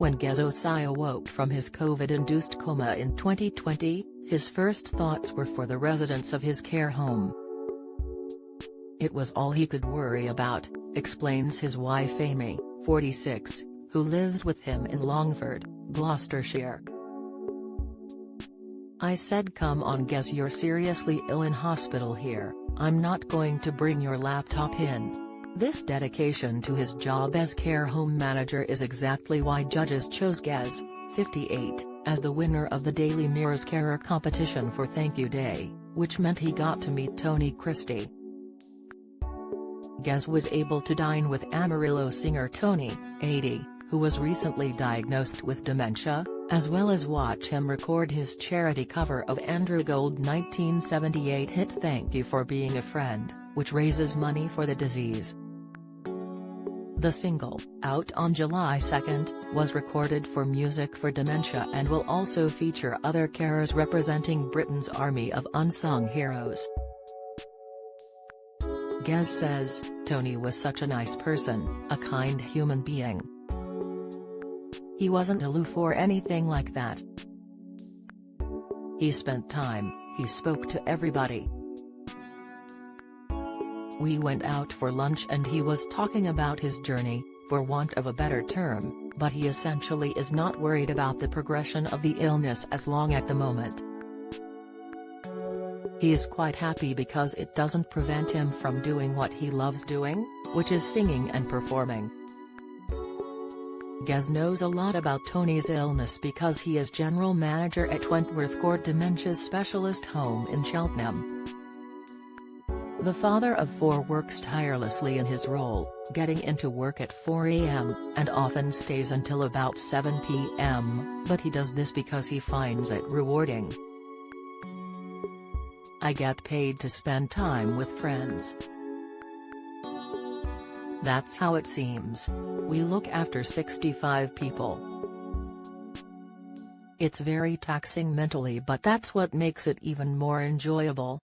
When Gez awoke from his COVID-induced coma in 2020, his first thoughts were for the residents of his care home. It was all he could worry about, explains his wife Amy, 46, who lives with him in Longford, Gloucestershire. "I said, come on Gez, you're seriously ill in hospital here, I'm not going to bring your laptop in." This dedication to his job as care home manager is exactly why judges chose Gez, 58, as the winner of the Daily Mirror's Carer competition for Thank You Day, which meant he got to meet Tony Christie. Gez was able to dine with Amarillo singer Tony, 80, who was recently diagnosed with dementia, as well as watch him record his charity cover of Andrew Gold's 1978 hit Thank You for Being a Friend, which raises money for the disease. The single, out on July 2, was recorded for Music for Dementia and will also feature other carers representing Britain's army of unsung heroes. Gez says, "Tony was such a nice person, a kind human being. He wasn't aloof or anything like that. He spent time, he spoke to everybody. We went out for lunch and he was talking about his journey, for want of a better term, but he essentially is not worried about the progression of the illness as long at the moment. He is quite happy because it doesn't prevent him from doing what he loves doing, which is singing and performing." Gez knows a lot about Tony's illness because he is general manager at Wentworth Court Dementia Specialist Home in Cheltenham. The father of 4 works tirelessly in his role, getting into work at 4 a.m., and often stays until about 7 p.m., but he does this because he finds it rewarding. "I get paid to spend time with friends. That's how it seems. We look after 65 people. It's very taxing mentally, but that's what makes it even more enjoyable.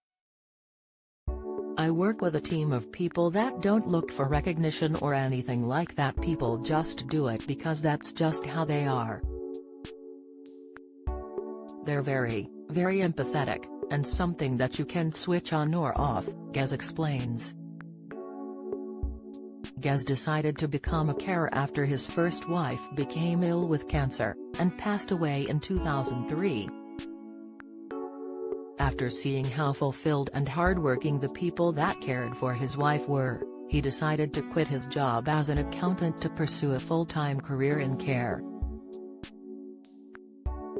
I work with a team of people that don't look for recognition or anything like that. People just do it because that's just how they are. They're very, very empathetic, and something that you can switch on or off," Gez explains. Gez decided to become a carer after his first wife became ill with cancer, and passed away in 2003. After seeing how fulfilled and hardworking the people that cared for his wife were, he decided to quit his job as an accountant to pursue a full-time career in care.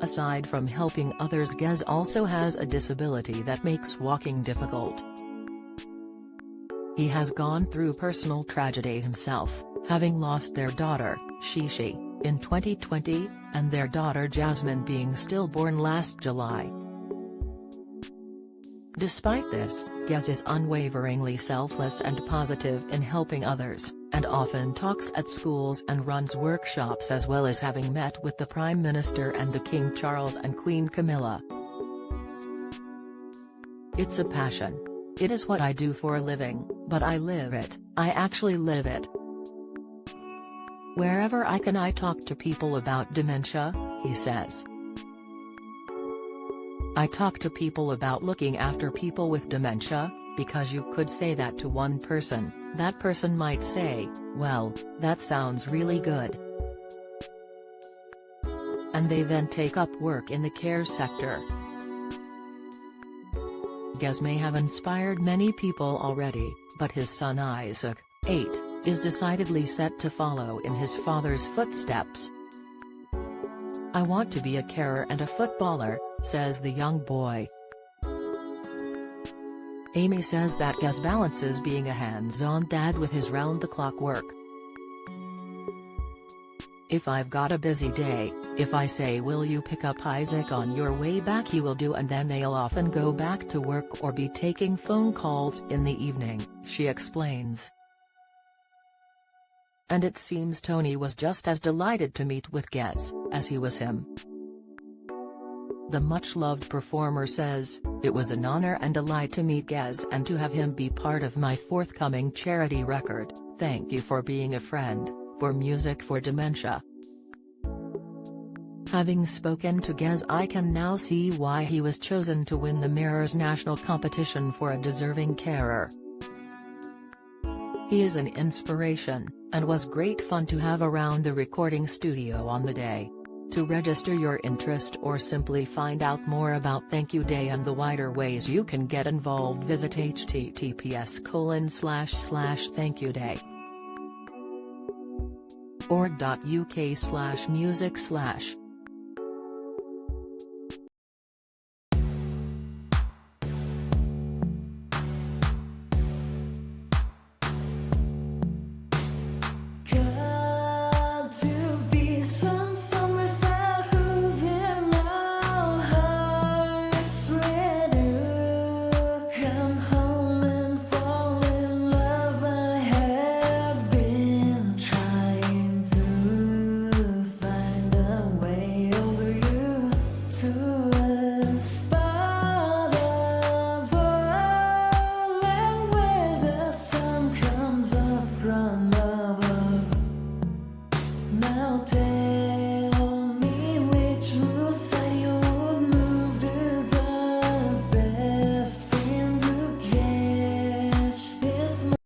Aside from helping others, Gez also has a disability that makes walking difficult. He has gone through personal tragedy himself, having lost their daughter, Shishi, in 2020, and their daughter Jasmine being stillborn last July. Despite this, Gez is unwaveringly selfless and positive in helping others, and often talks at schools and runs workshops, as well as having met with the Prime Minister and the King Charles and Queen Camilla. "It's a passion. It is what I do for a living, but I live it, I actually live it. Wherever I can, I talk to people about dementia," he says. "I talk to people about looking after people with dementia, because you could say that to one person, that person might say, well, that sounds really good. And they then take up work in the care sector." Gez may have inspired many people already, but his son Isaac, 8, is decidedly set to follow in his father's footsteps. "I want to be a carer and a footballer," says the young boy. Amy says that Gez balances being a hands-on dad with his round-the-clock work. "If I've got a busy day, if I say, 'Will you pick up Isaac on your way back?' he will do, and then they'll often go back to work or be taking phone calls in the evening," she explains. And it seems Tony was just as delighted to meet with Gez, as he was him. The much-loved performer says, "It was an honor and delight to meet Gez and to have him be part of my forthcoming charity record, Thank You for Being a Friend, for Music for Dementia. Having spoken to Gez, I can now see why he was chosen to win the Mirror's national competition for a deserving carer. He is an inspiration, and was great fun to have around the recording studio on the day. To register your interest or simply find out more about Thank You Day and the wider ways you can get involved, visit https://thankyouday.org.uk/music/